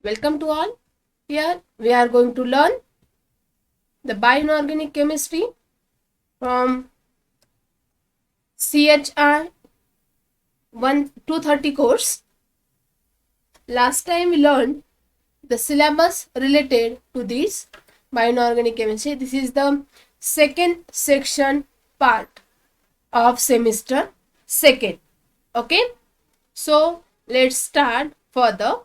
Welcome to all. Here we are going to learn the bioinorganic chemistry from CHI 230 course. Last time we learned the syllabus related to this bioinorganic chemistry. This is the second section part of semester second. Okay. So let's start further.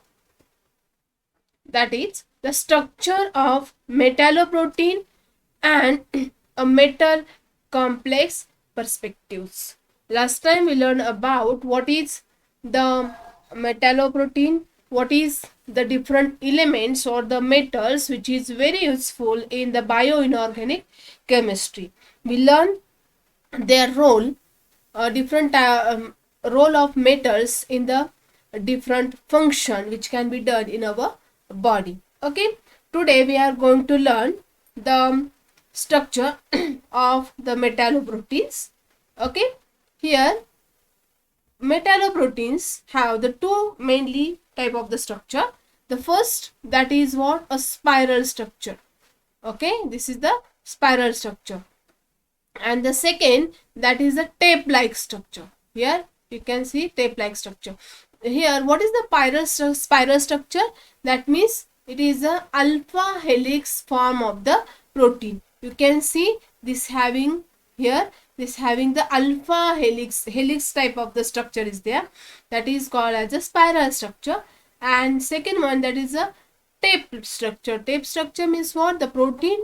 That is the structure of metalloprotein and a metal complex perspectives. Last time we learned about what is the metalloprotein, what is the different elements or the metals which is very useful in the bioinorganic chemistry. We learned their role, different role of metals in the different function which can be done in our body. Okay, today we are going to learn the structure of the metalloproteins. Okay, here metalloproteins have the two mainly type of the structure. The first, that is what, a spiral structure. Okay, this is the spiral structure, and the second, that is a tape like structure. Here you can see tape like structure. Here what is the spiral structure? That means it is a alpha helix form of the protein. You can see this having here, this having the alpha helix type of the structure is there. That is called as a spiral structure. And second one, that is a tape structure. Tape structure means what? The protein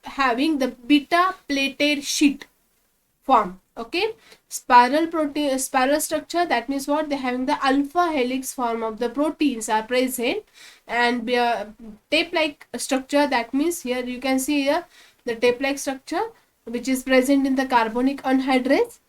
having the beta plated sheet form. Okay, spiral structure, that means what? They having the alpha helix form of the proteins are present. And tape like structure, that means here you can see here the tape like structure which is present in the carbonic anhydrase.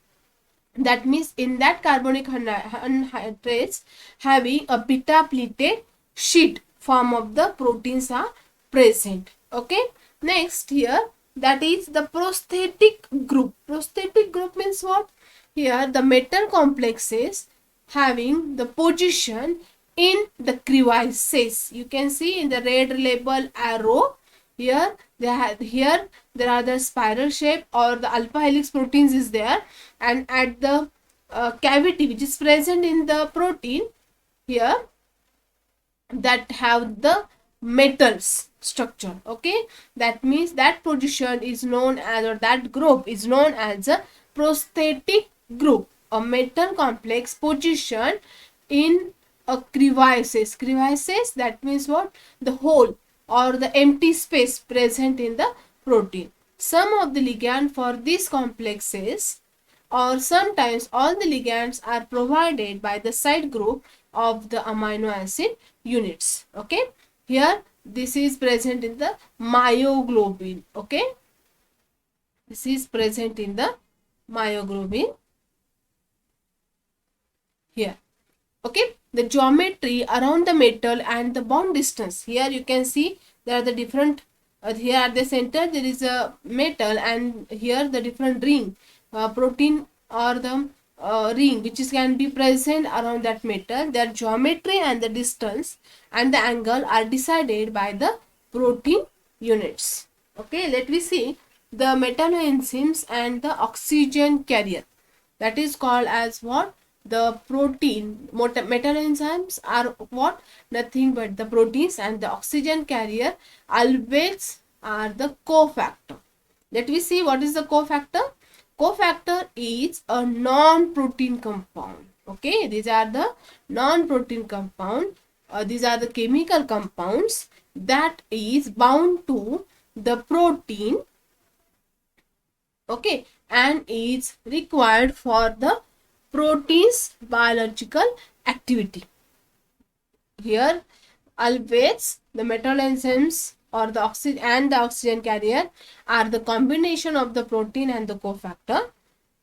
That means in that carbonic anhydrase having a beta plated sheet form of the proteins are present. Okay, next here, that is the prosthetic group. Prosthetic group means what? Here the metal complexes having the position in the crevices. You can see in the red label arrow here, here there are the spiral shape or the alpha helix proteins is there, and at the cavity which is present in the protein here, that have the metals structure. Okay, that means that position is known as, or that group is known as a prosthetic group, a metal complex position in a crevices. Crevices, that means what? The hole or the empty space present in the protein. Some of the ligand for these complexes, or sometimes all the ligands, are provided by the side group of the amino acid units. Okay, here this is present in the myoglobin. Okay, this is present in the myoglobin here. Okay, the geometry around the metal and the bond distance. Here you can see there are the different, here at the center there is a metal, and here the different ring, protein or the ring which is can be present around that metal. Their geometry and the distance and the angle are decided by the protein units. Okay, let me see the metalloenzymes and the oxygen carrier. That is called as what? The protein. Metalloenzymes are what? Nothing but the proteins, and the oxygen carrier always are the cofactor. Let me see what is the cofactor. Cofactor is a non-protein compound. Okay, these are the non-protein compound. These are the chemical compounds that is bound to the protein. Okay, and is required for the protein's biological activity. Here always the metalloenzymes or the oxygen carrier are the combination of the protein and the cofactor,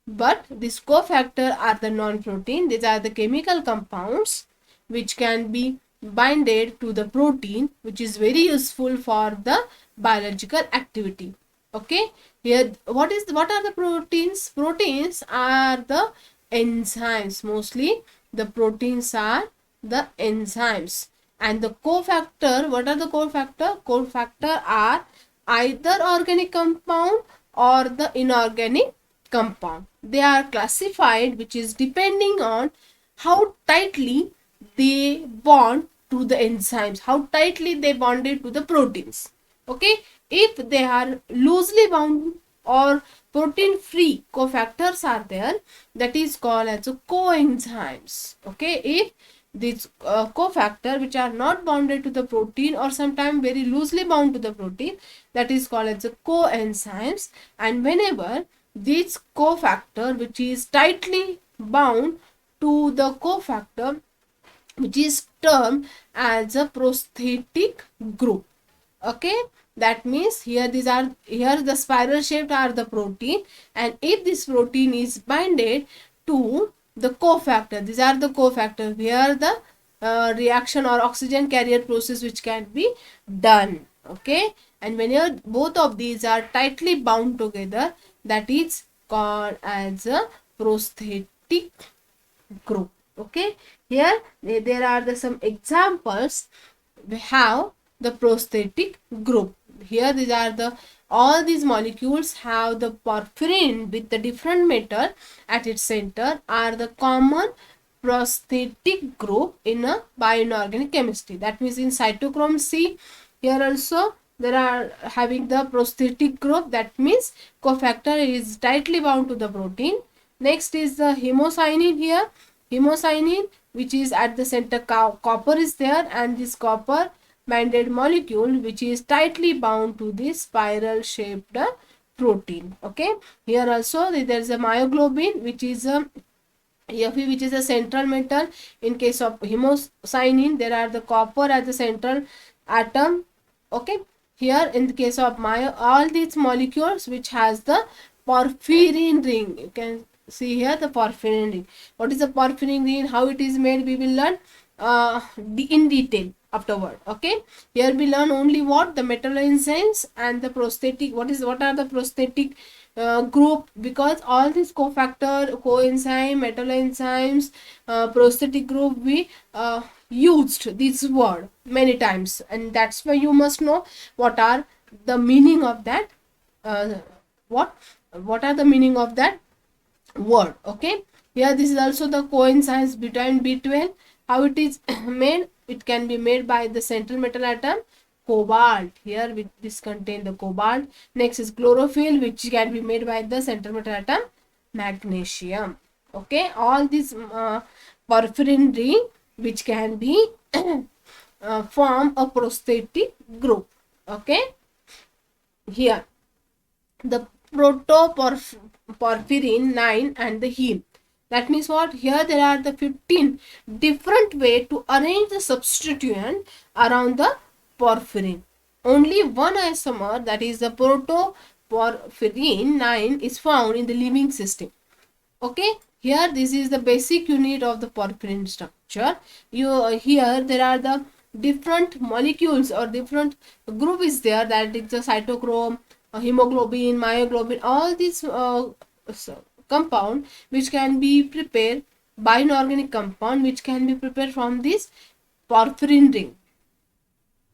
but this cofactor are the non-protein. These are the chemical compounds which can be binded to the protein, which is very useful for the biological activity. Okay, here what are the proteins? Proteins are the enzymes. Mostly the proteins are the enzymes, And the cofactor, what are the cofactor? Cofactor are either organic compound or the inorganic compound. They are classified, which is depending on how tightly they bond to the enzymes, how tightly they bonded to the proteins. Okay, if they are loosely bound or protein free cofactors are there, that is called as a coenzymes. Okay, if these cofactor which are not bounded to the protein or sometimes very loosely bound to the protein, that is called as a coenzymes. And whenever this cofactor which is tightly bound to the cofactor which is termed as a prosthetic group. Okay, that means here the spiral shaped are the protein, and if this protein is binded to the cofactor, these are the cofactors where the reaction or oxygen carrier process which can be done. Okay, and whenever both of these are tightly bound together, that is called as a prosthetic group. Okay, here there are some examples. We have the prosthetic group. Here these are the all these molecules have the porphyrin with the different metal at its center are the common prosthetic group in a bioinorganic chemistry. That means in cytochrome C, here also there are having the prosthetic group. That means cofactor is tightly bound to the protein. Next is the hemocyanin. Here hemocyanin, which is at the center, copper is there, and this copper banded molecule which is tightly bound to this spiral shaped protein. Okay, here also there is a myoglobin which is a Fe, which is a central metal. In case of hemocyanin, there are the copper as the central atom. Okay, here in the case of all these molecules which has the porphyrin ring. You can see here the porphyrin ring. What is the porphyrin ring? How it is made? We will learn in detail afterward. Okay, here we learn only what the metal enzymes and the prosthetic. What are the prosthetic group? Because all these cofactor, coenzyme, metal enzymes, prosthetic group, we used this word many times, and that's why you must know what are the meaning of that. What are the meaning of that word? Okay, here this is also the coenzymes between B12. How it is made? It can be made by the central metal atom cobalt. Here this contain the cobalt. Next is chlorophyll, which can be made by the central metal atom magnesium. Okay, all these porphyrin ring which can be form a prosthetic group. Okay, here the protoporphyrin 9 and the heme. That means what? Here there are the 15 different way to arrange the substituent around the porphyrin. Only one isomer, that is the protoporphyrin 9, is found in the living system. Okay, here this is the basic unit of the porphyrin structure. Here there are the different molecules or different group is there, that is the cytochrome, hemoglobin, myoglobin, all these compound which can be prepared by inorganic compound which can be prepared from this porphyrin ring.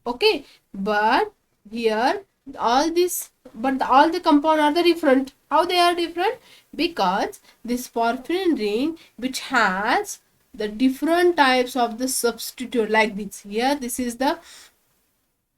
Okay, but here all the compound are the different. How they are different? Because this porphyrin ring which has the different types of the substitute like this. Here this is the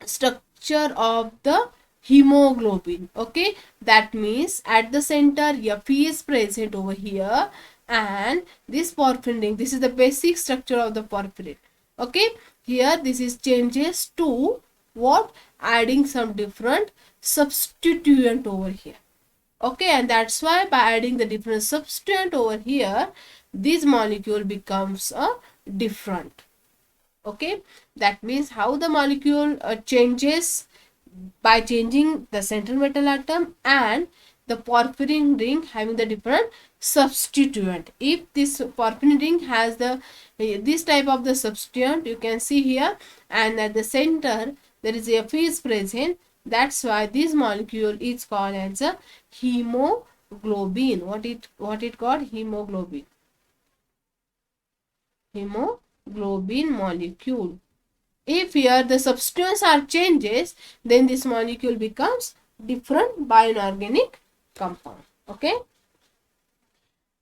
structure of the hemoglobin. Okay, that means at the center Fe is present over here, and this porphyrin ring, this is the basic structure of the porphyrin. Okay, here this is changes to what? Adding some different substituent over here. Okay, and that's why by adding the different substituent over here, this molecule becomes a different. Okay, that means how the molecule changes by changing the central metal atom and the porphyrin ring having the different substituent. If this porphyrin ring has the this type of the substituent, you can see here, and at the center there is a Fe is present. That's why this molecule is called as a hemoglobin. What it called? Hemoglobin molecule. If here the substituents are changes, then this molecule becomes different bioinorganic compound. Okay.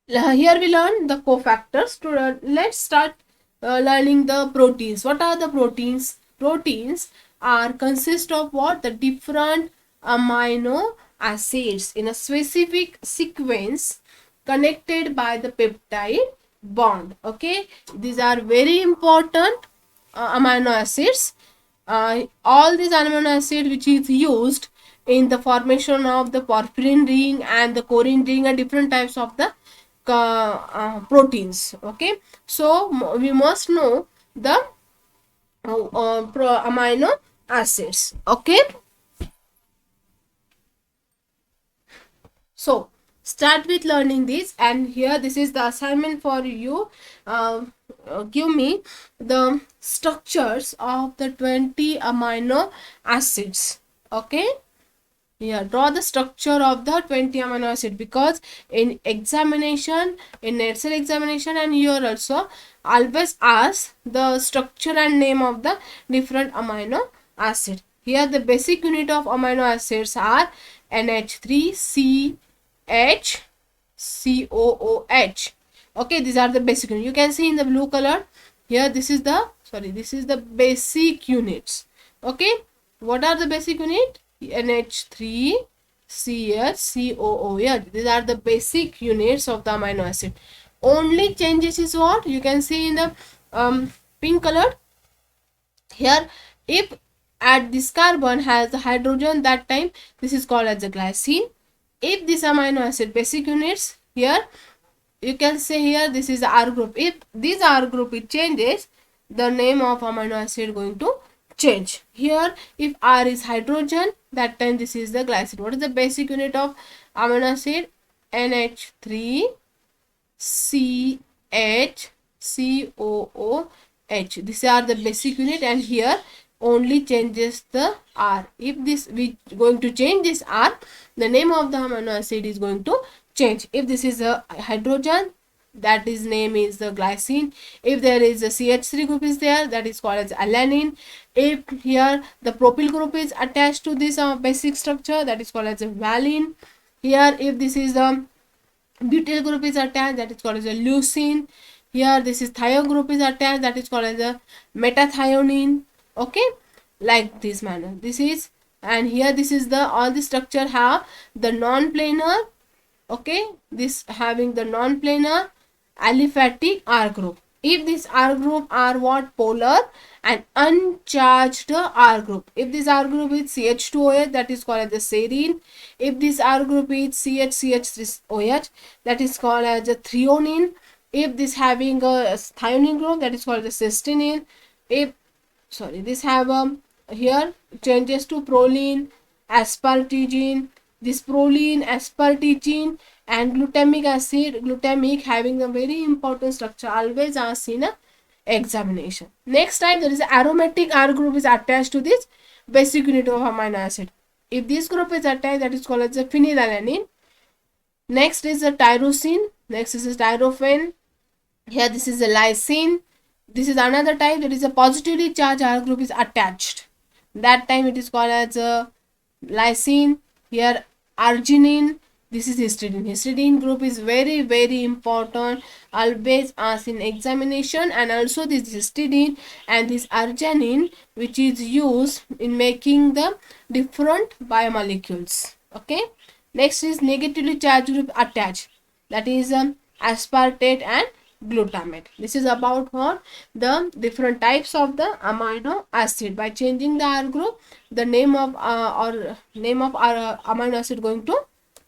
Here we learn the cofactors. Let's start learning the proteins. What are the proteins? Proteins are consist of what? The different amino acids in a specific sequence connected by the peptide bond. Okay, these are very important amino acids. All these amino acids which is used in the formation of the porphyrin ring and the corrin ring and different types of the proteins. Okay, so we must know the amino acids. Okay, so start with learning this, and here this is the assignment for you. Give me the structures of the 20 amino acids. Okay, yeah, draw the structure of the 20 amino acid, because in examination, in NETSEL examination and here also always ask the structure and name of the different amino acid. Here the basic unit of amino acids are NH3CHCOOH. Okay, these are the basic units. You can see in the blue color here, this is the basic units. Okay, what are the basic unit? NH3CHCOOH. These are the basic units of the amino acid. Only changes is what you can see in the pink color. Here, if at this carbon has the hydrogen, that time this is called as the glycine. If this amino acid basic units, here you can say here this is the R group. If this R group it changes, the name of amino acid going to change. Here if R is hydrogen, that time this is the glycine. What is the basic unit of amino acid? NH3CHCOOH. These are the basic unit, and here only changes the R. If this we going to change this R, the name of the amino acid is going to change. If this is a hydrogen, that is name is the glycine. If there is a CH3 group is there, that is called as alanine. If here the propyl group is attached to this basic structure, that is called as a valine. Here if this is a butyl group is attached, that is called as a leucine. Here this is thio group is attached, that is called as a metathionine. Okay, like this manner this is. And here this is the all the structure have the non-planar. Okay, this having the non-planar aliphatic R group. If this R group are what? Polar and uncharged R group. If this R group is CH2OH, that is called as the serine. If this R group is CH3OH, that is called as a threonine. If this having a thionine group, that is called the cysteine. If this have here changes to proline, aspartigine. This proline, aspartigine and glutamic acid, glutamic having a very important structure, always asked in a examination. Next time there is aromatic R group is attached to this basic unit of amino acid. If this group is attached, that is called as a phenylalanine. Next is a tyrosine. Next is a tyrophane. Here this is a lysine. This is another type. There is a positively charged R group is attached. That time it is called as a lysine. Here arginine. This is histidine. Histidine group is very very important, always asked in examination. And also this histidine and this arginine, which is used in making the different biomolecules. Okay. Next is negatively charged group attached, that is aspartate and glutamate. This is about what? The different types of the amino acid. By changing the R group, the name of our amino acid going to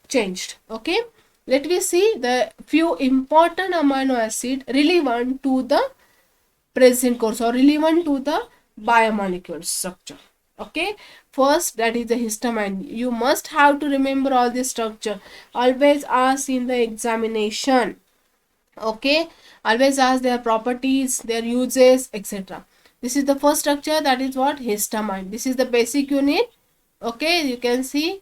changed. Okay, let me see the few important amino acid relevant to the present course or relevant to the biomolecule structure. Okay, first that is the histamine. You must have to remember all this structure, always ask in the examination. Okay, always ask their properties, their uses, etc. This is the first structure, that is what? Histamine. This is the basic unit. Okay, you can see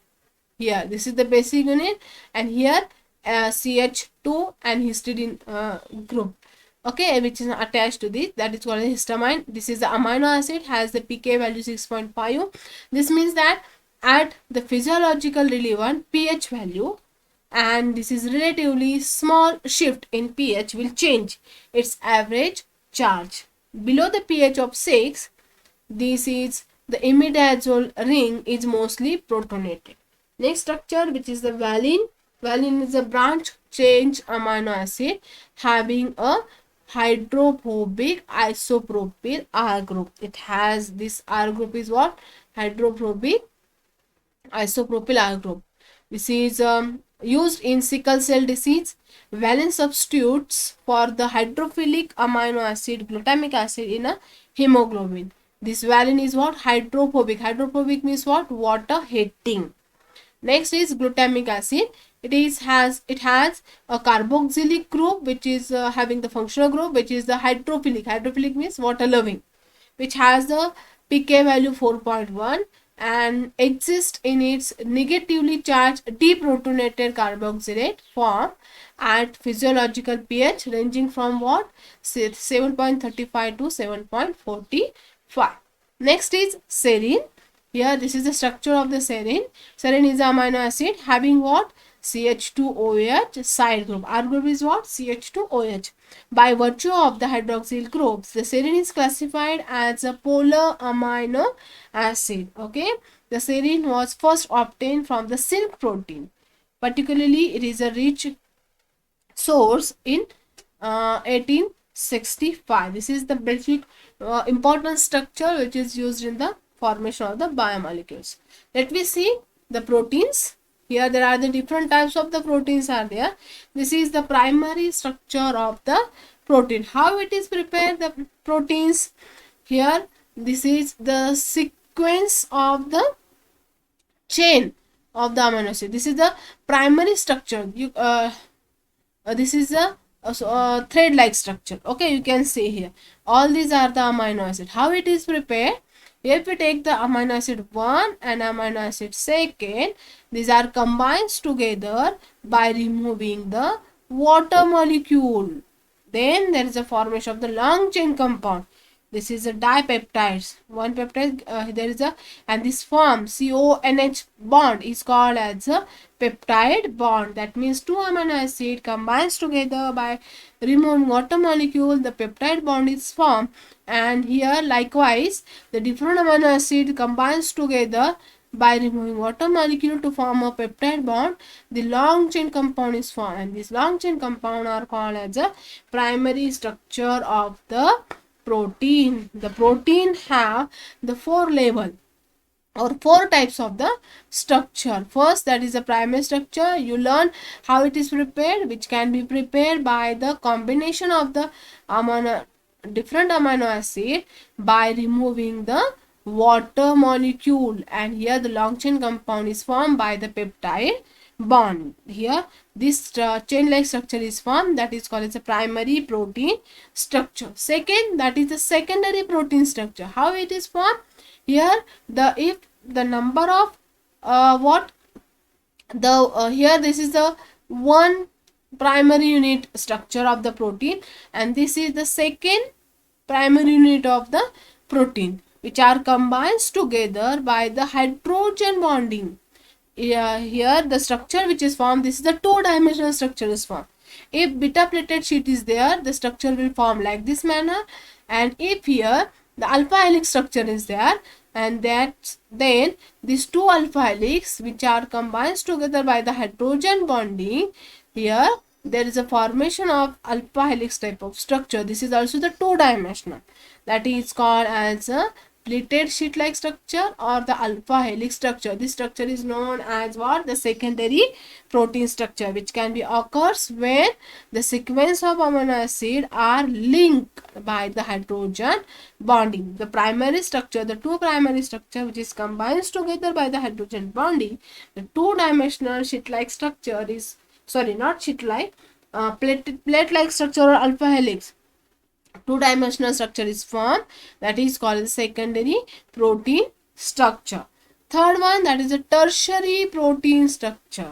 here this is the basic unit, and here CH2 and histidine group. okay, which is attached to this, that is called a histamine. This is the amino acid, has the pK value 6.5. This means that at the physiological relevant pH value, and this is relatively small shift in pH will change its average charge. Below the pH of 6, this is the imidazole ring is mostly protonated. Next structure, which is the valine. Valine is a branch chain amino acid having a hydrophobic isopropyl R group. It has this R group is what? Hydrophobic isopropyl R group. This is used in sickle cell disease. Valine substitutes for the hydrophilic amino acid glutamic acid in a hemoglobin. This valine is what? Hydrophobic. Hydrophobic means what? Water hating. Next is glutamic acid. It has a carboxylic group which is having the functional group which is the hydrophilic. Hydrophilic means water loving, which has the pK value 4.1 and exists in its negatively charged deprotonated carboxylate form at physiological pH ranging from what? 7.35 to 7.45. Next is serine. Here this is the structure of the serine. Serine is an amino acid having what? CH2OH side group. R group is what? CH2OH. By virtue of the hydroxyl groups, the serine is classified as a polar amino acid. Okay, the serine was first obtained from the silk protein. Particularly, it is a rich source in 1865. This is the basic important structure which is used in the formation of the biomolecules. Let me see the proteins. Here there are the different types of the proteins are there. This is the primary structure of the protein. How it is prepared, the proteins. Here this is the sequence of the chain of the amino acid. This is the primary structure. This is a thread like structure. Okay, you can see here all these are the amino acid. How it is prepared? If we take the amino acid 1 and amino acid 2, these are combined together by removing the water molecule. Then there is a formation of the long chain compound. This is a dipeptides. One peptide there is a, and this form CONH bond is called as a peptide bond. That means two amino acid combines together by removing water molecule. The peptide bond is formed, and here likewise the different amino acid combines together by removing water molecule to form a peptide bond. The long chain compound is formed, and this long chain compound are called as a primary structure of the protein. The protein have the 4 level or 4 types of the structure. First, that is the primary structure. You learn how it is prepared, which can be prepared by the combination of the different amino acid by removing the water molecule, and here the long chain compound is formed by the peptide bond. Here this chain like structure is formed, that is called as a primary protein structure. Second, that is the secondary protein structure. How it is formed? Here if the number of here this is the one primary unit structure of the protein, and this is the second primary unit of the protein, which are combined together by the hydrogen bonding. Here the structure which is formed, this is the 2-dimensional structure is formed. If beta plated sheet is there, the structure will form like this manner, and if here the alpha helix structure is there, and then these 2 alpha helix which are combined together by the hydrogen bonding, here there is a formation of alpha helix type of structure. This is also the 2-dimensional, that is called as a pleated sheet like structure or the alpha helix structure. This structure is known as what? The secondary protein structure, which can be occurs when the sequence of amino acid are linked by the hydrogen bonding. The primary structure, the 2 primary structure which is combined together by the hydrogen bonding, the 2-dimensional sheet like structure is, sorry, not sheet like, plate like structure or alpha helix. 2-dimensional structure is formed, that is called secondary protein structure. Third one, that is a tertiary protein structure.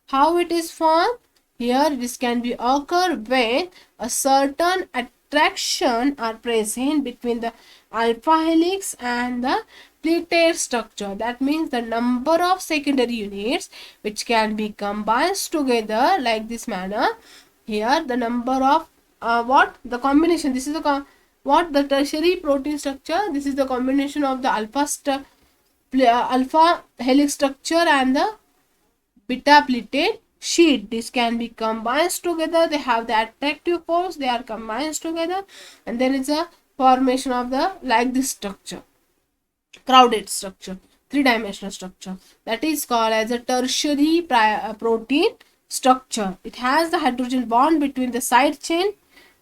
How it is formed? Here this can be occur when a certain attraction are present between the alpha helix and the pleated structure. That means the number of secondary units which can be combined together like this manner. Here the number of what the combination, this is the what the tertiary protein structure, this is the combination of the alpha helix structure and the beta pleated sheet. This can be combined together, they have the attractive force, they are combined together, and there is a formation of the like this structure, crowded structure, three-dimensional structure, that is called as a tertiary protein structure. It has the hydrogen bond between the side chain.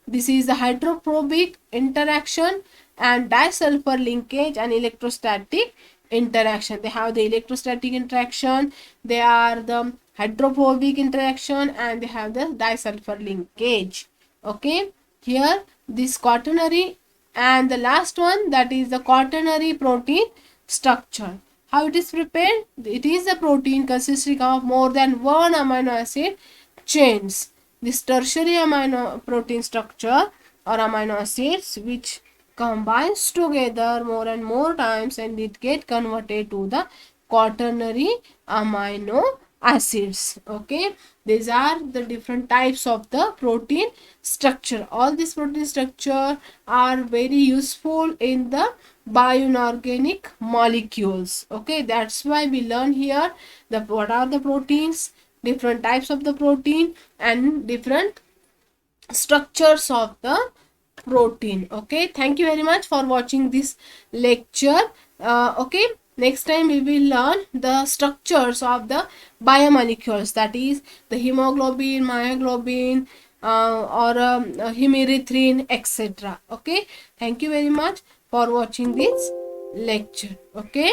This is the hydrophobic interaction and disulfur linkage and electrostatic interaction. They have the electrostatic interaction, they are the hydrophobic interaction, and they have the disulfur linkage. Okay, here this quaternary, and the last one, that is the quaternary protein structure. How it is prepared? It is a protein consisting of more than one amino acid chains. This tertiary amino protein structure or amino acids which combines together more and more times, and it get converted to the quaternary amino acids. Okay, these are the different types of the protein structure. All these protein structure are very useful in the bioinorganic molecules. Okay, that's why we learn here the what are the proteins, different types of the protein, and different structures of the protein. Okay, thank you very much for watching this lecture. Okay, next time we will learn the structures of the biomolecules, that is the hemoglobin, myoglobin, or hemerythrin, etc. Okay, thank you very much for watching this lecture. Okay.